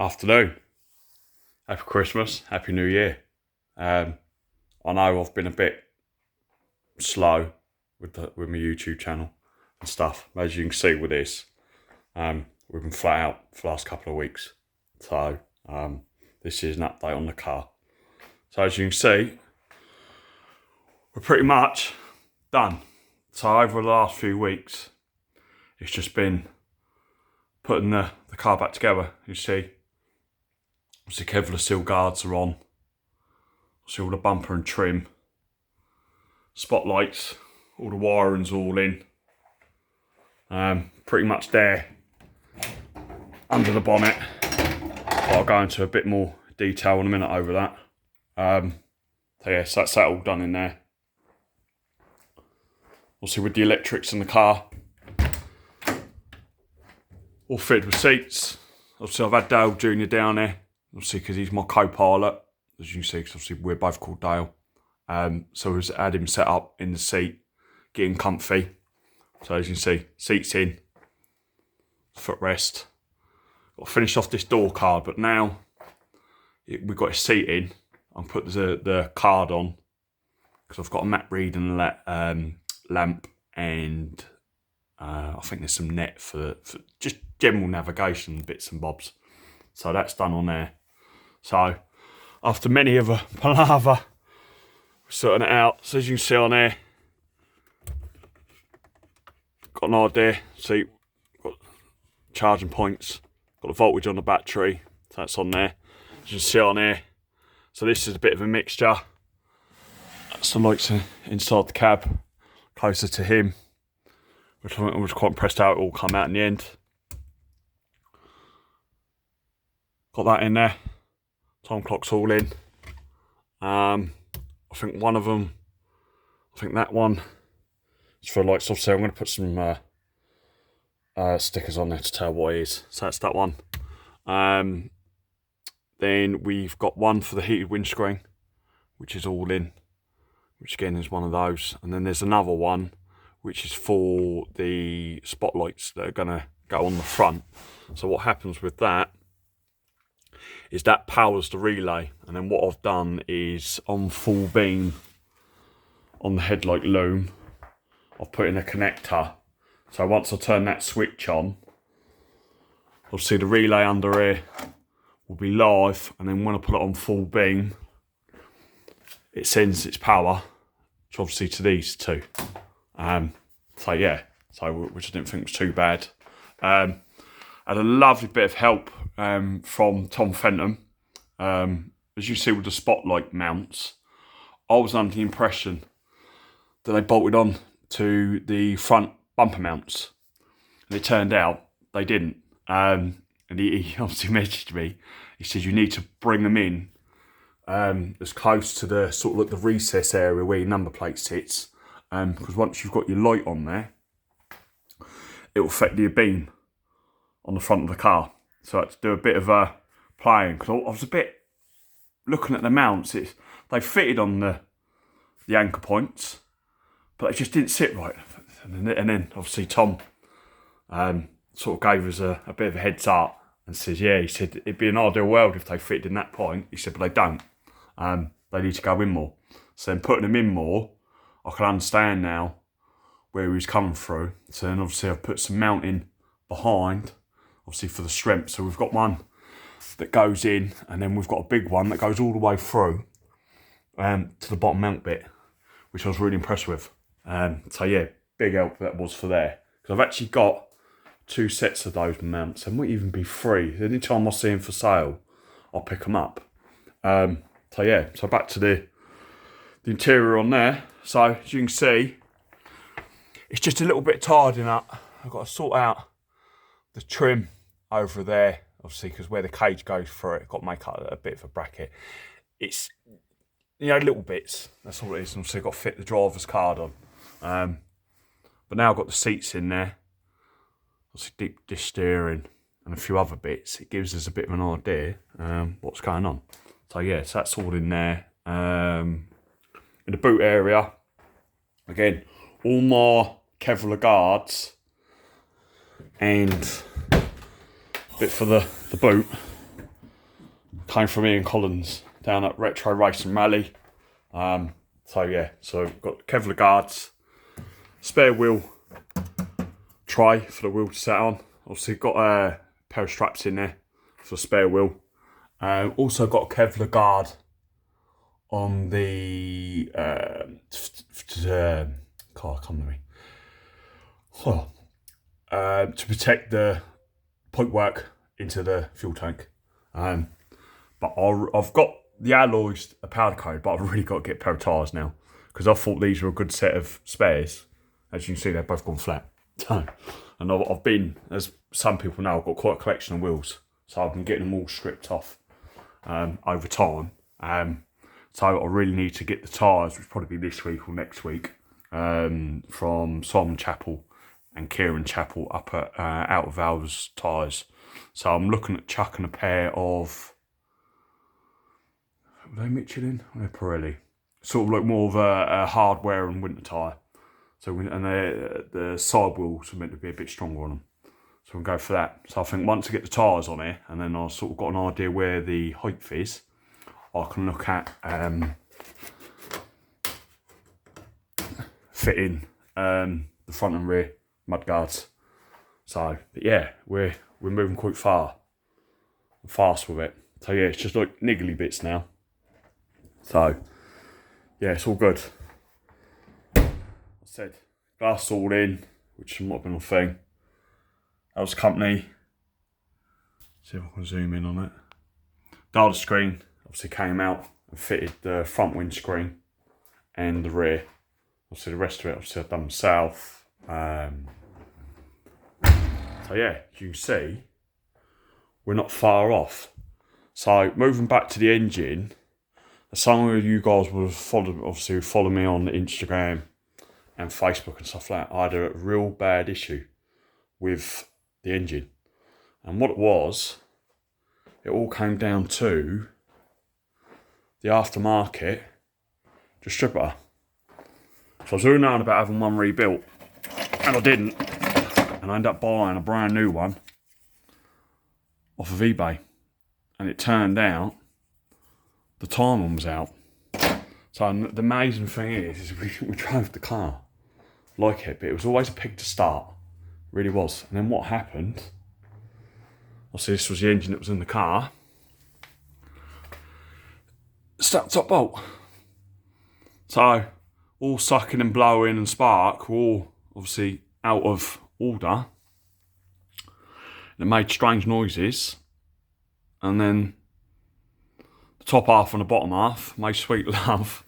Afternoon. Happy Christmas. Happy New Year. I know I've been a bit slow with my YouTube channel and stuff. As you can see with this, we've been flat out for the last couple of weeks. So this is an update on the car. So as you can see, we're pretty much done. So over the last few weeks, it's just been putting the car back together. You see, the Kevlar seal guards are on. See all the bumper and trim. Spotlights, all the wiring's all in. Pretty much there under the bonnet. I'll go into a bit more detail in a minute over that. So yeah, so that's that all done in there. Obviously with the electrics in the car, all fitted with seats. Obviously I've had Dale Jr. down there, obviously because he's my co-pilot, as you can see, because obviously we're both called Dale. So we've had him set up in the seat, getting comfy. So as you can see, seats in, footrest. Got to finish off this door card, but now we've got a seat in. I'll put the card on, because I've got a map reading lamp, and I think there's some net for just general navigation bits and bobs. So that's done on there. So after many of a palaver, we're sorting it out. So as you can see on there, got an idea. See, got charging points, got the voltage on the battery. So that's on there. As you can see on there. So this is a bit of a mixture. That's the lights inside the cab, closer to him, which I was quite impressed how it all come out in the end. Got that in there. Time clock's all in. I think one of them, I think that one is for lights. Obviously I'm going to put some stickers on there to tell what it is. So that's that one. Then we've got one for the heated windscreen, which is all in, which again is one of those. And then there's another one, which is for the spotlights that are going to go on the front. So what happens with that is that powers the relay. And then what I've done is on full beam on the headlight loom, I've put in a connector. So once I turn that switch on, obviously the relay under here will be live, and then when I put it on full beam, it sends its power, which obviously to these two. So yeah, which I didn't think was too bad. Had a lovely bit of help from Tom Fenton. As you see with the spotlight mounts, I was under the impression that they bolted on to the front bumper mounts, and it turned out they didn't. And he obviously messaged me. He said you need to bring them in as close to the sort of like the recess area where your number plate sits, because once you've got your light on there, it will affect your beam on the front of the car. So I had to do a bit of playing, because I was a bit looking at the mounts. They fitted on the anchor points, but it just didn't sit right. And then obviously Tom sort of gave us a bit of a heads up and says, yeah, he said it'd be an ideal world if they fitted in that point. He said, but they don't. They need to go in more. So then putting them in more, I can understand now where he was coming through. So then obviously I've put some mounting behind, obviously for the strength. So we've got one that goes in, and then we've got a big one that goes all the way through to the bottom mount bit, which I was really impressed with. So yeah, big help that was for there. Because I've actually got 2 sets of those mounts, and might even be 3. Anytime I see them for sale, I'll pick them up. So yeah, so back to the interior on there. So as you can see, it's just a little bit tidying up. I've got to sort out the trim over there, obviously, because where the cage goes through it, I've got to make up a bit of a bracket. It's, little bits. That's all it is. And obviously I've got to fit the driver's card on. But now I've got the seats in there. Obviously deep dish steering and a few other bits. It gives us a bit of an idea what's going on. So yeah, so that's all in there. In the boot area, again, all my Kevlar guards and a bit for the boot came from Ian Collins down at Retro Racing Rally. So yeah, so we've got Kevlar guards, spare wheel tray for the wheel to set on. Obviously got a pair of straps in there for the spare wheel. Also got a Kevlar guard on the to protect the pipework into the fuel tank. But I've got the alloys, a powder coat, but I've really got to get a pair of tyres now because I thought these were a good set of spares. As you can see, they've both gone flat. And I've been, as some people know, I've got quite a collection of wheels, so I've been getting them all stripped off over time. So I really need to get the tyres, which will probably be this week or next week, from Simon Chapel and Kieran Chapel up at Out of Valves tyres. So I'm looking at chucking a pair of, were they Michelin? Or they're Pirelli. Sort of like more of a hardware and winter tyre. So the side wheels are meant to be a bit stronger on them. So we'll go for that. So I think once I get the tyres on here, and then I've sort of got an idea where the height is, I can look at fitting the front and rear mudguards. So, but yeah, we're moving quite fast with it. So yeah, it's just like niggly bits now. So yeah, it's all good. I said glass all in, which might have been a thing. That was company. See if I can zoom in on it. Data screen obviously came out and fitted the front windscreen and the rear. Obviously the rest of it, obviously I've done myself. So yeah, as you can see, we're not far off. So moving back to the engine, some of you guys will follow me on Instagram and Facebook and stuff like that. I had a real bad issue with the engine. And what it was, it all came down to the aftermarket distributor. So I was really known about having one rebuilt, and I didn't. And I ended up buying a brand new one off of eBay. And it turned out the timing was out. So the amazing thing is we drove the car like it, but it was always a pig to start. It really was. And then what happened, obviously this was the engine that was in the car, stuck top bolt. So all sucking and blowing and spark were all obviously out of order. And it made strange noises. And then the top half and the bottom half made sweet love.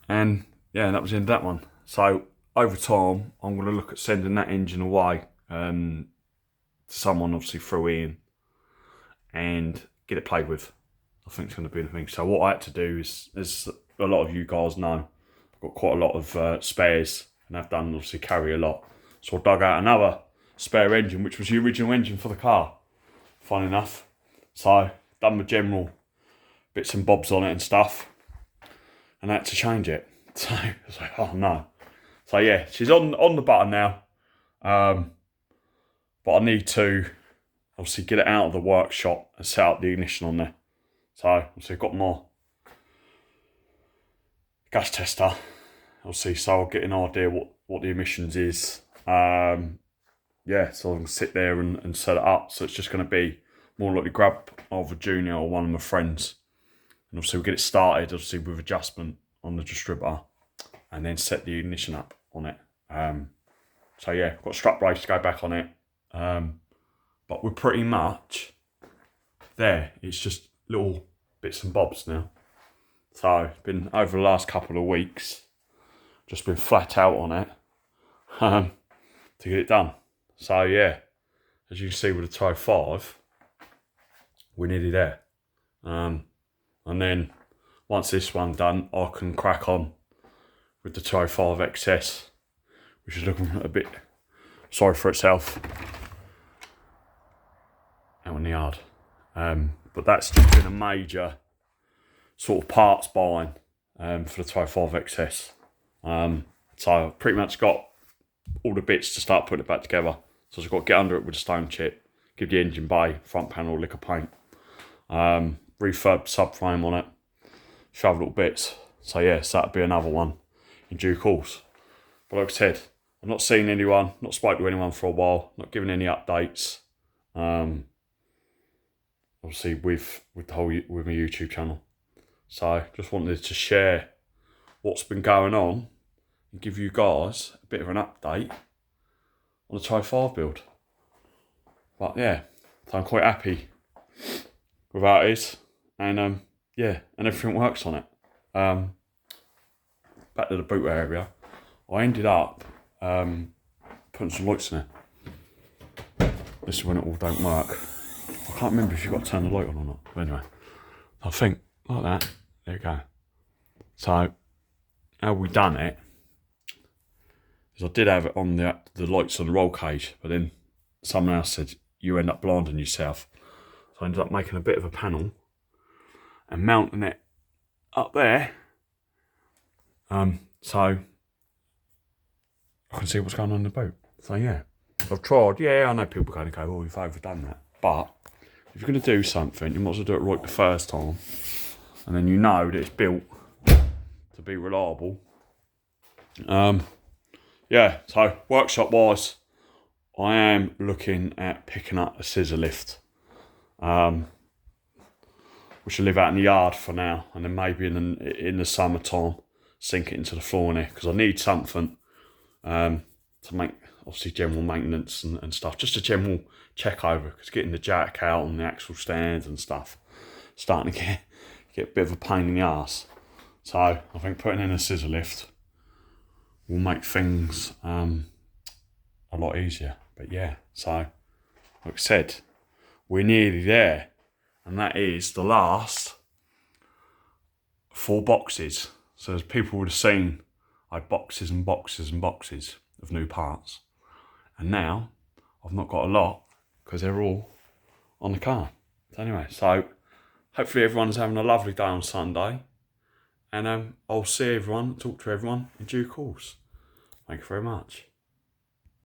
And yeah, that was the end of that one. So over time, I'm going to look at sending that engine away to someone, obviously through Ian, and get it played with. I think it's going to be the thing. So what I had to do is, as a lot of you guys know, I've got quite a lot of spares, and I've done obviously carry a lot. So I dug out another spare engine, which was the original engine for the car, fun enough. So done the general bits and bobs on it and stuff, and I had to change it. So I was like, oh no. So yeah, she's on the button now, but I need to obviously get it out of the workshop and set up the ignition on there. So obviously I've got my gas tester, obviously, so I'll get an idea what the emissions is. Yeah, so I can sit there and set it up. So it's just going to be more likely grab either Junior or one of my friends, and obviously we'll get it started obviously with adjustment on the distributor, and then set the ignition up on it. So yeah, got a strap brace to go back on it. But we're pretty much there. It's just little bits and bobs now. So it's been over the last couple of weeks, just been flat out on it to get it done. So yeah, as you can see with the Type 5, we're nearly there. And then once this one's done, I can crack on with the Type 5 XS, which is looking a bit sorry for itself out in the yard. But that's just been a major sort of parts buying for the Type 5 XS. So I've pretty much got all the bits to start putting it back together. So I've got to get under it with a stone chip, give the engine bay, front panel lick of paint, refurb subframe on it, shove little bits. So yeah, so that'd be another one in due course. But like I said, I've not seen anyone, not spoke to anyone for a while, not given any updates. Obviously with my YouTube channel. So just wanted to share what's been going on and give you guys a bit of an update on the Type 5 build. But yeah, so I'm quite happy with how it is, and yeah, and everything works on it. Back to the boot area, I ended up putting some lights in it. This is when it all don't work. I can't remember if you've got to turn the light on or not. But anyway, I think like that. There you go. So how we done it is I did have it on the lights on the roll cage, but then someone else said you end up blinding yourself. So I ended up making a bit of a panel and mounting it up there, so I can see what's going on in the boat. So yeah, I've tried. Yeah, I know people are going to go, oh, you've overdone that. But if you're going to do something, you might as well do it right the first time. And then you know that it's built to be reliable. Yeah, so workshop-wise, I am looking at picking up a scissor lift. Which will live out in the yard for now, and then maybe in the summertime sink it into the floor in there, because I need something to make obviously general maintenance and stuff, just a general check over, because getting the jack out and the actual stands and stuff starting to get a bit of a pain in the arse. So I think putting in a scissor lift will make things a lot easier. But yeah, so like I said, we're nearly there. And that is the last 4 boxes. So as people would have seen, I had boxes and boxes and boxes of new parts. And now I've not got a lot because they're all on the car. So anyway, so hopefully everyone's having a lovely day on Sunday. And I'll see everyone, talk to everyone in due course. Thank you very much.